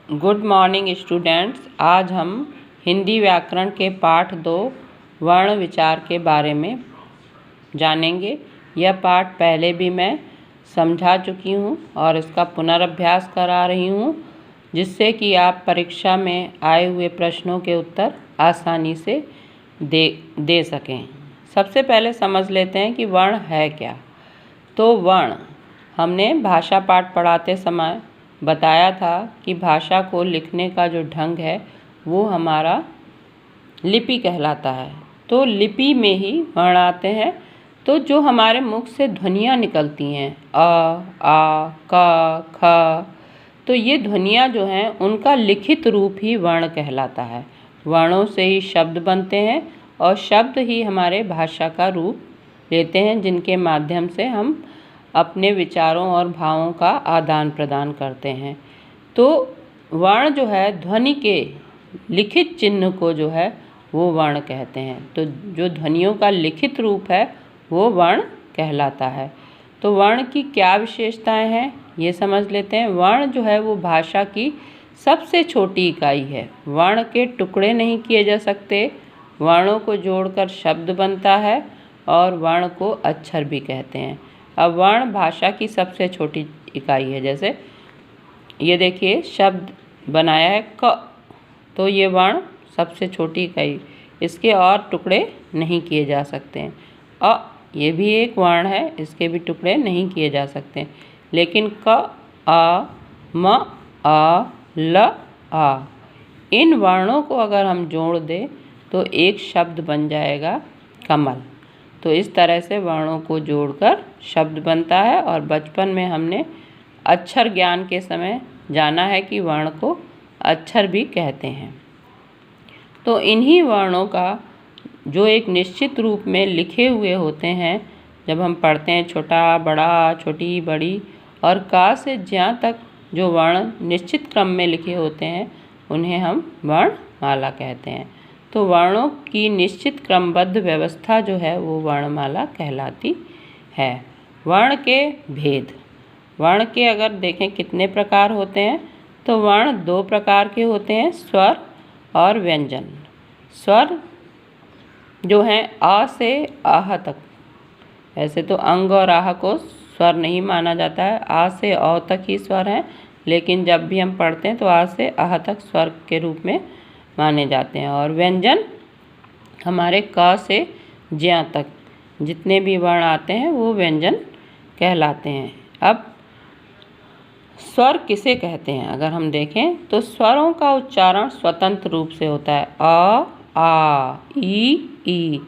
Good morning students. आज हम हिंदी व्याकरण के पाठ 2 वर्ण विचार के बारे में जानेंगे। यह पाठ पहले भी मैं समझा चुकी हूँ और इसका पुनर्अभ्यास करा रही हूँ, जिससे कि आप परीक्षा में आए हुए प्रश्नों के उत्तर आसानी से दे सकें। सबसे पहले समझ लेते हैं कि वर्ण है क्या। तो वर्ण हमने भाषा पाठ पढ़ाते समय बताया था कि भाषा को लिखने का जो ढंग है वो हमारा लिपि कहलाता है। तो लिपि में ही वर्ण आते हैं। तो जो हमारे मुख से ध्वनियाँ निकलती हैं अ, आ, क, ख, तो ये ध्वनियाँ जो हैं उनका लिखित रूप ही वर्ण कहलाता है। वर्णों से ही शब्द बनते हैं और शब्द ही हमारे भाषा का रूप लेते हैं, जिनके माध्यम से हम अपने विचारों और भावों का आदान प्रदान करते हैं। तो वर्ण जो है ध्वनि के लिखित चिन्ह को जो है वो वर्ण कहते हैं। तो जो ध्वनियों का लिखित रूप है वो वर्ण कहलाता है। तो वर्ण की क्या विशेषताएं हैं ये समझ लेते हैं। वर्ण जो है वो भाषा की सबसे छोटी इकाई है। वर्ण के टुकड़े नहीं किए जा सकते। वर्णों को जोड़कर शब्द बनता है और वर्ण को अक्षर भी कहते हैं। अब वर्ण भाषा की सबसे छोटी इकाई है। जैसे ये देखिए शब्द बनाया है क, तो ये वर्ण सबसे छोटी इकाई, इसके और टुकड़े नहीं किए जा सकते हैं। अ, ये भी एक वर्ण है, इसके भी टुकड़े नहीं किए जा सकते। लेकिन क, आ, म, आ, ल, आ, इन वर्णों को अगर हम जोड़ दें तो एक शब्द बन जाएगा कमल। तो इस तरह से वर्णों को जोड़कर शब्द बनता है। और बचपन में हमने अक्षर ज्ञान के समय जाना है कि वर्ण को अक्षर भी कहते हैं। तो इन्हीं वर्णों का जो एक निश्चित रूप में लिखे हुए होते हैं, जब हम पढ़ते हैं छोटा बड़ा, छोटी बड़ी, और का से ज्यां तक जो वर्ण निश्चित क्रम में लिखे होते हैं उन्हें हम वर्णमाला कहते हैं। तो वर्णों की निश्चित क्रमबद्ध व्यवस्था जो है वो वर्णमाला कहलाती है। वर्ण के भेद। वर्ण के अगर देखें कितने प्रकार होते हैं, तो वर्ण 2 प्रकार के होते हैं, स्वर और व्यंजन। स्वर जो हैं आ से आह तक, ऐसे तो अंग और आह को स्वर नहीं माना जाता है, आ से औ तक ही स्वर हैं, लेकिन जब भी हम पढ़ते हैं तो आ से आह तक स्वर के रूप में माने जाते हैं। और व्यंजन हमारे क से ज्यां तक जितने भी वर्ण आते हैं वो व्यंजन कहलाते हैं। अब स्वर किसे कहते हैं अगर हम देखें, तो स्वरों का उच्चारण स्वतंत्र रूप से होता है। अ, आ, ई।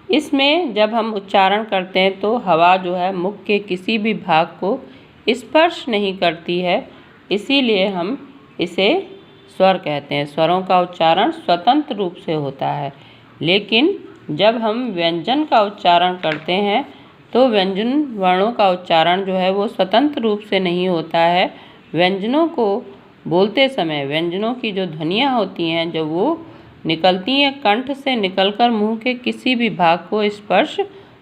इसमें जब हम उच्चारण करते हैं तो हवा जो है मुख के किसी भी भाग को स्पर्श नहीं करती है, इसीलिए हम इसे स्वर कहते हैं। स्वरों का उच्चारण स्वतंत्र रूप से होता है। लेकिन जब हम व्यंजन का उच्चारण करते हैं तो व्यंजन वर्णों का उच्चारण जो है वो स्वतंत्र रूप से नहीं होता है। व्यंजनों को बोलते समय व्यंजनों की जो ध्वनियाँ होती हैं, जब वो निकलती हैं कंठ से निकलकर मुंह के किसी भी भाग को स्पर्श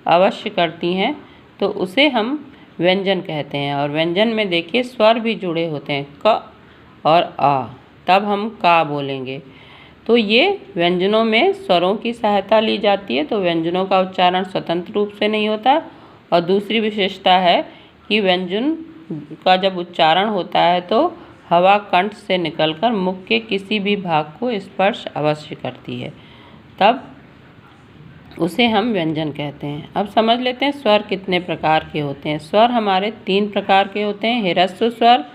अवश्य करती हैं, तो उसे हम व्यंजन कहते हैं। और व्यंजन में देखिए स्वर भी जुड़े होते हैं, क और आ, तब हम का बोलेंगे। तो ये व्यंजनों में स्वरों की सहायता ली जाती है। तो व्यंजनों का उच्चारण स्वतंत्र रूप से नहीं होता। और दूसरी विशेषता है कि व्यंजन का जब उच्चारण होता है तो हवा कंठ से निकलकर मुख के किसी भी भाग को स्पर्श अवश्य करती है, तब उसे हम व्यंजन कहते हैं। अब समझ लेते हैं स्वर कितने प्रकार के होते हैं। स्वर हमारे 3 प्रकार के होते हैं, ह्रस्व स्वर,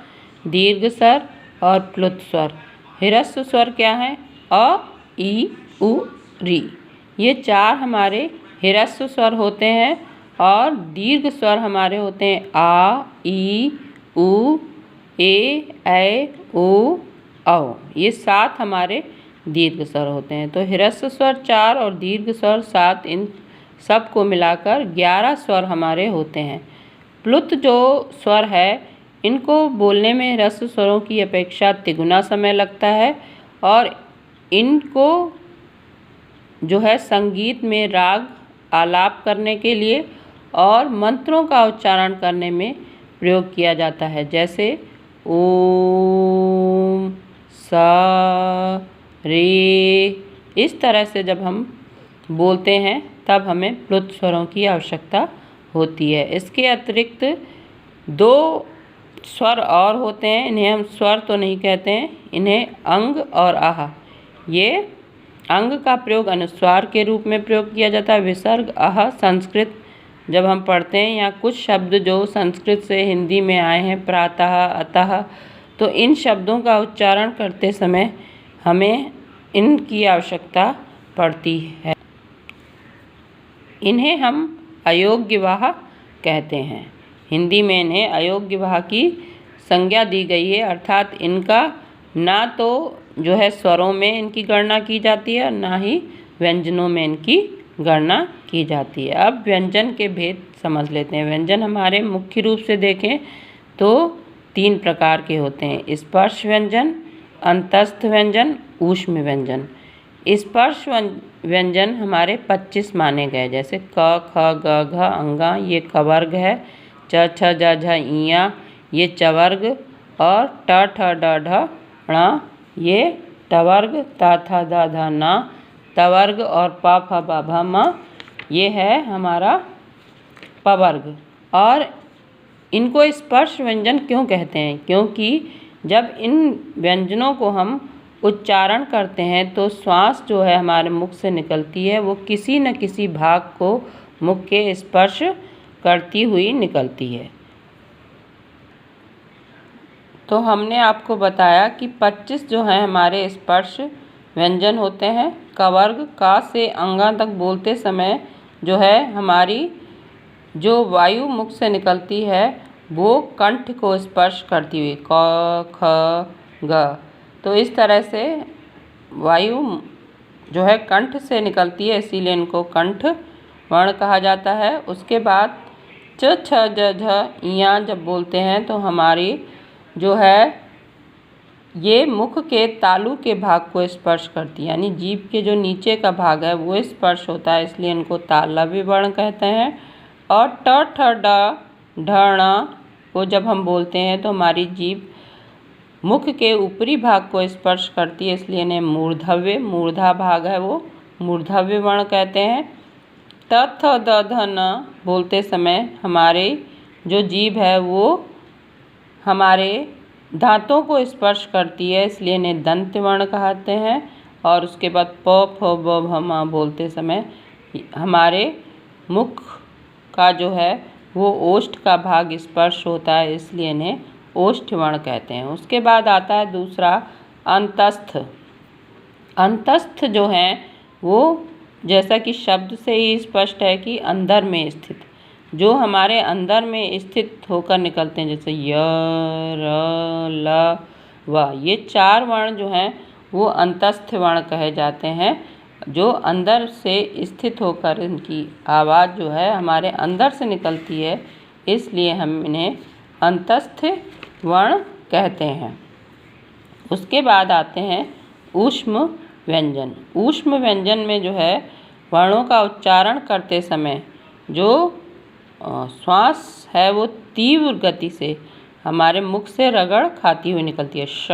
दीर्घ स्वर और प्लुत स्वर। ह्रस्व स्वर क्या है? अ, ई, उ, री, ये 4 हमारे ह्रस्व स्वर होते हैं। और दीर्घ स्वर हमारे होते हैं आ, ई, उ, ए, ऐ, ओ, औ, ये 7 हमारे दीर्घ स्वर होते हैं। तो ह्रस्व स्वर 4 और दीर्घ स्वर 7, इन सब को मिलाकर 11 स्वर हमारे होते हैं। प्लुत जो स्वर है इनको बोलने में ह्रस्व स्वरों की अपेक्षा तिगुना समय लगता है और इनको जो है संगीत में राग आलाप करने के लिए और मंत्रों का उच्चारण करने में प्रयोग किया जाता है। जैसे ओम सा, रे। इस तरह से जब हम बोलते हैं तब हमें प्लुत स्वरों की आवश्यकता होती है। इसके अतिरिक्त 2 स्वर और होते हैं, इन्हें हम स्वर तो नहीं कहते हैं, इन्हें अंग और आह। ये अंग का प्रयोग अनुस्वार के रूप में प्रयोग किया जाता है। विसर्ग, आह संस्कृत जब हम पढ़ते हैं या कुछ शब्द जो संस्कृत से हिंदी में आए हैं, प्रातः, अतः, तो इन शब्दों का उच्चारण करते समय हमें इनकी आवश्यकता पड़ती है। इन्हें हम अयोग्यवाह कहते हैं। हिंदी में इन्हें अयोग्यवाह की संज्ञा दी गई है, अर्थात इनका ना तो जो है स्वरों में इनकी गणना की जाती है, ना ही व्यंजनों में इनकी गणना की जाती है। अब व्यंजन के भेद समझ लेते हैं। व्यंजन हमारे मुख्य रूप से देखें तो 3 प्रकार के होते हैं: स्पर्श व्यंजन, अंतस्थ व्यंजन, ऊष्म व्यंजन। स्पर्श व्यंजन हमारे 25 माने गए, जैसे क, ख, ग, घ, अंगा, ये क वर्ग है। च, छ, ज, झ, इया, ये च वर्ग। और ट, ठ, ड, ढ, ण, ये ट वर्ग। त, थ, द, ध, न, त वर्ग। और प, फ, ब, भ, म, ये है हमारा प वर्ग। और इनको स्पर्श व्यंजन क्यों कहते हैं? क्योंकि जब इन व्यंजनों को हम उच्चारण करते हैं तो श्वास जो है हमारे मुख से निकलती है, वो किसी न किसी भाग को मुख के स्पर्श करती हुई निकलती है। तो हमने आपको बताया कि 25 जो हैं हमारे स्पर्श व्यंजन होते हैं। क वर्ग, का से अंगा तक बोलते समय जो है हमारी जो वायु मुख से निकलती है वो कंठ को स्पर्श करती हुई, क, ख, ग। तो इस तरह से वायु जो है कंठ से निकलती है, इसीलिए इनको कंठ वर्ण कहा जाता है। उसके बाद च, छ, ज, झ, इया जब बोलते हैं तो हमारी जो है ये मुख के तालु के भाग को स्पर्श करती है, यानी जीभ के जो नीचे का भाग है वो स्पर्श होता है, इसलिए इनको तालव्य वर्ण कहते हैं। और ट, ठ, ड, ढ, ण को जब हम बोलते हैं तो हमारी जीभ मुख के ऊपरी भाग को स्पर्श करती है, इसलिए इन्हें मूर्धा भाग है वो मूर्धव्य वर्ण कहते हैं। त, थ, द, ध, न बोलते समय हमारे जो जीभ है वो हमारे दांतों को स्पर्श करती है, इसलिए इन्हें दंत वर्ण कहते हैं। और उसके बाद प, फ, ब, भ, म बोलते समय हमारे मुख का जो है वो ओष्ठ का भाग स्पर्श होता है, इसलिए इन्हें ओष्ठ वर्ण कहते हैं। उसके बाद आता है दूसरा अंतस्थ। अंतस्थ जो हैं वो जैसा कि शब्द से ही स्पष्ट है कि अंदर में स्थित, जो हमारे अंदर में स्थित होकर निकलते हैं, जैसे य, र, ल, व। ये 4 वर्ण जो हैं वो अंतस्थ वर्ण कहे जाते हैं, जो अंदर से स्थित होकर इनकी आवाज़ जो है हमारे अंदर से निकलती है, इसलिए हम इन्हें अंतस्थ वर्ण कहते हैं। उसके बाद आते हैं ऊष्म व्यंजन। ऊष्म व्यंजन में जो है वर्णों का उच्चारण करते समय जो श्वास है वो तीव्र गति से हमारे मुख से रगड़ खाती हुई निकलती है, श,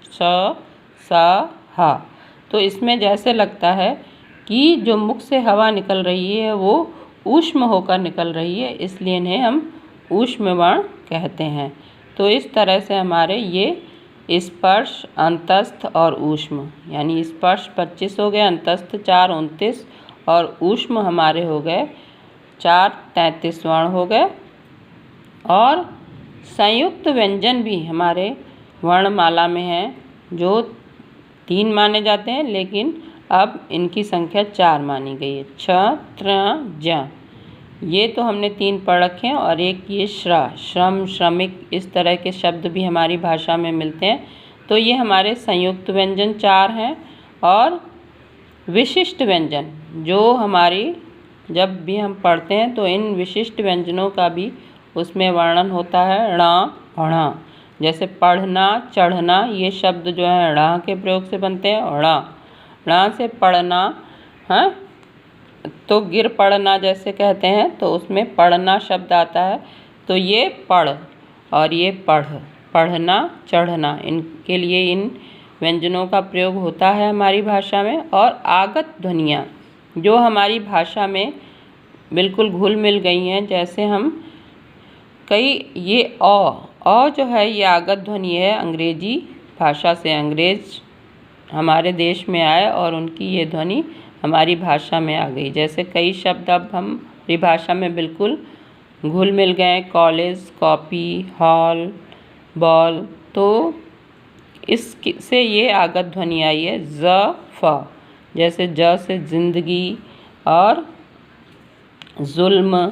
श, स, ह। तो इसमें जैसे लगता है कि जो मुख से हवा निकल रही है वो ऊष्म होकर निकल रही है, इसलिए इन्हें हम ऊष्म वर्ण कहते हैं। तो इस तरह से हमारे ये स्पर्श, अंतस्थ और ऊष्म, यानी स्पर्श 25 हो गए, अंतस्थ 4 29 और ऊष्म हमारे हो गए 4 33 वर्ण हो गए। और संयुक्त व्यंजन भी हमारे वर्णमाला में हैं, जो 3 माने जाते हैं, लेकिन अब इनकी संख्या 4 मानी गई है। छ, त्र, ज, ये तो हमने 3 पढ़ रखे हैं। और एक ये श्रम, श्रमिक, इस तरह के शब्द भी हमारी भाषा में मिलते हैं। तो ये हमारे संयुक्त व्यंजन 4 हैं। और विशिष्ट व्यंजन जो हमारी जब भी हम पढ़ते हैं तो इन विशिष्ट व्यंजनों का भी उसमें वर्णन होता है। ण, ण, जैसे पढ़ना, चढ़ना, ये शब्द जो है ण के प्रयोग से बनते हैं। ण से पढ़ना, हाँ, तो गिर पड़ना जैसे कहते हैं, तो उसमें पढ़ना शब्द आता है। तो ये पढ़ और ये पढ़, पढ़ना, चढ़ना, इनके लिए इन व्यंजनों का प्रयोग होता है हमारी भाषा में, और आगत ध्वनियाँ जो हमारी भाषा में बिल्कुल घुल मिल गई हैं। जैसे हम कई ये अ जो है ये आगत ध्वनि है, अंग्रेजी भाषा से अंग्रेज हमारे देश में आए और उनकी ये ध्वनि हमारी भाषा में आ गई। जैसे कई शब्द अब हमारी भाषा में बिल्कुल घुल मिल गए, कॉलेज, कॉपी, हॉल, बॉल, तो इससे ये आगत ध्वनि आई है ज फ। जैसे ज से जिंदगी और जुल्म,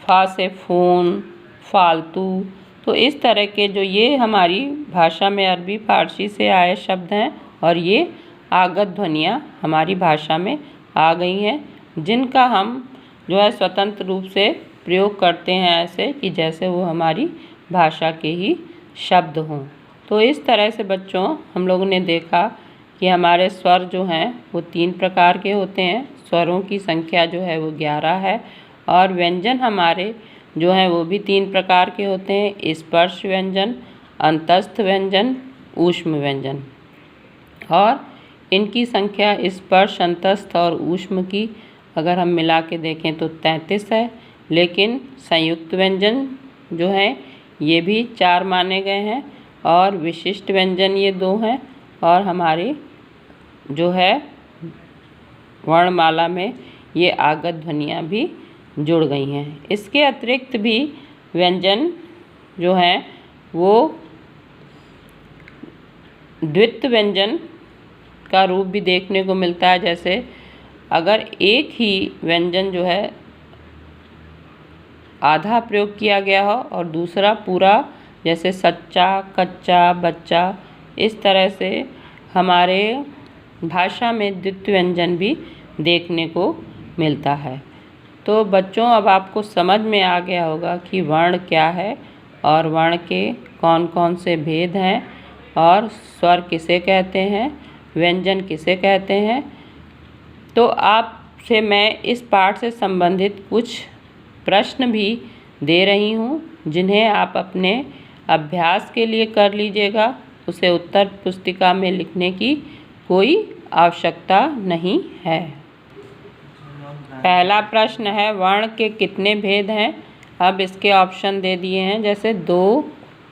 फा से फ़ोन, फालतू। तो इस तरह के जो ये हमारी भाषा में अरबी फारसी से आए शब्द हैं और ये आगत ध्वनियाँ हमारी भाषा में आ गई हैं, जिनका हम जो है स्वतंत्र रूप से प्रयोग करते हैं ऐसे कि जैसे वो हमारी भाषा के ही शब्द हों। तो इस तरह से बच्चों हम लोगों ने देखा कि हमारे स्वर जो हैं वो 3 प्रकार के होते हैं। स्वरों की संख्या जो है वो 11 है, और व्यंजन हमारे जो हैं वो भी 3 प्रकार के होते हैं, स्पर्श व्यंजन, अंतस्थ व्यंजन, ऊष्म व्यंजन। और इनकी संख्या स्पर्श, अंतस्थ और ऊष्म की अगर हम मिला के देखें तो 33 है, लेकिन संयुक्त व्यंजन जो हैं ये भी 4 माने गए हैं, और विशिष्ट व्यंजन ये 2 हैं, और हमारे जो है वर्णमाला में ये आगत ध्वनियाँ भी जुड़ गई हैं। इसके अतिरिक्त भी व्यंजन जो हैं वो द्वित्व व्यंजन का रूप भी देखने को मिलता है। जैसे अगर एक ही व्यंजन जो है आधा प्रयोग किया गया हो और दूसरा पूरा, जैसे सच्चा, कच्चा, बच्चा, इस तरह से हमारे भाषा में द्वित्व व्यंजन भी देखने को मिलता है। तो बच्चों अब आपको समझ में आ गया होगा कि वर्ण क्या है और वर्ण के कौन कौन से भेद हैं, और स्वर किसे कहते हैं, व्यंजन किसे कहते हैं। तो आपसे मैं इस पाठ से संबंधित कुछ प्रश्न भी दे रही हूँ, जिन्हें आप अपने अभ्यास के लिए कर लीजिएगा। उसे उत्तर पुस्तिका में लिखने की कोई आवश्यकता नहीं है। पहला प्रश्न है, वर्ण के कितने भेद हैं? अब इसके ऑप्शन दे दिए हैं, जैसे 2,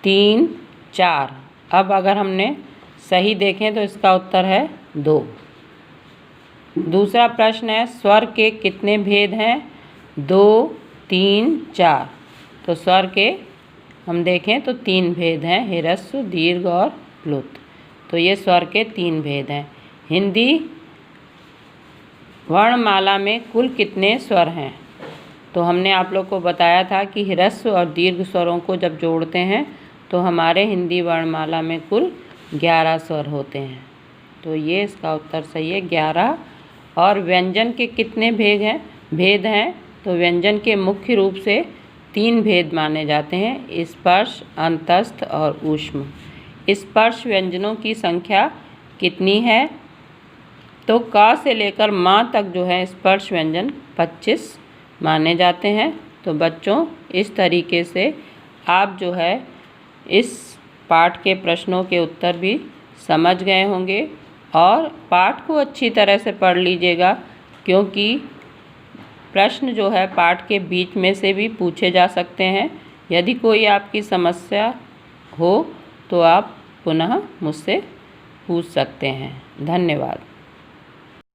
3, 4। अब अगर हमने सही देखें तो इसका उत्तर है 2। दूसरा प्रश्न है, स्वर के कितने भेद हैं? 2, 3, 4। तो स्वर के हम देखें तो 3 भेद हैं, ह्रस्व, दीर्घ और प्लुत। तो ये स्वर के 3 भेद हैं। हिंदी वर्णमाला में कुल कितने स्वर हैं? तो हमने आप लोग को बताया था कि ह्रस्व और दीर्घ स्वरों को जब जोड़ते हैं तो हमारे हिंदी वर्णमाला में कुल 11 स्वर होते हैं। तो ये इसका उत्तर सही है, 11। और व्यंजन के कितने भेद हैं? तो व्यंजन के मुख्य रूप से 3 भेद माने जाते हैं, स्पर्श, अंतस्थ और ऊष्म। स्पर्श व्यंजनों की संख्या कितनी है? तो क से लेकर म तक जो है स्पर्श व्यंजन 25 माने जाते हैं। तो बच्चों इस तरीके से आप जो है इस पाठ के प्रश्नों के उत्तर भी समझ गए होंगे, और पाठ को अच्छी तरह से पढ़ लीजिएगा, क्योंकि प्रश्न जो है पाठ के बीच में से भी पूछे जा सकते हैं। यदि कोई आपकी समस्या हो तो आप पुनः मुझसे पूछ सकते हैं। धन्यवाद।